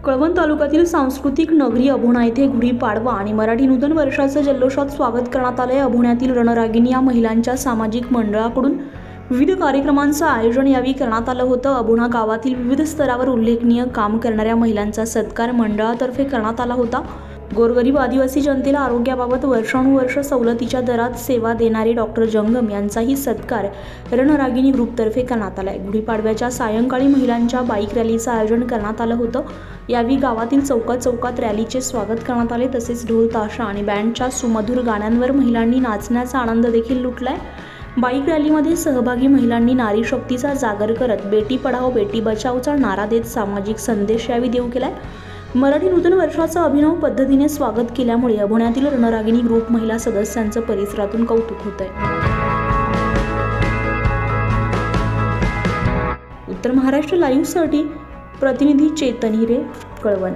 कळवण तालुक्यातील सांस्कृतिक नगरी अभोणा येथे गुढीपाडवा आणि मराठी नूतन वर्षाचं जल्लोषात स्वागत करण्यात आले। अभोण्यातील रणरागिणी या महिलांच्या सामाजिक मंडळाकडून विविध कार्यक्रमांचं आयोजन यावेळी करण्यात आलं होतं। अभोणा गावातील विविध स्तरावर उल्लेखनीय काम करणाऱ्या महिलांचा सत्कार मंडळातर्फे करण्यात आला होता। गोरगरीब आदिवासी जनतेला आरोग्याबाबत वर्षानुवर्ष सवलतीच्या दरात सेवा देणारे डॉक्टर जंगम यांचाही सत्कार रणरागिणी ग्रुपतर्फे करण्यात आला आहे। गुढीपाडव्याच्या सायंकाळी महिलांच्या बाईक रॅलीचं आयोजन करण्यात आलं होतं। यावेळी गावातील चौकात रॅलीचे स्वागत करण्यात आले। तसेच ढोल ताशा आणि बँडच्या सुमधुर गाण्यांवर महिलांनी नाचण्याचा आनंद देखील लुटलाय। बाईक रॅलीमध्ये सहभागी महिलांनी नारी शक्तीचा जागर करत बेटी पढाओ बेटी बचाओचा नारा देत सामाजिक संदेश यावेळी देऊ केलाय। मराठी नूतन वर्षाचं अभिनव पद्धतीने स्वागत केल्यामुळे अभोण्यातील रणरागिणी ग्रुप महिला सदस्यांचं परिसरातून कौतुक होतंय। उत्तर महाराष्ट्र लाईव्हसाठी प्रतिनिधी चेतन हिरे, कळवण।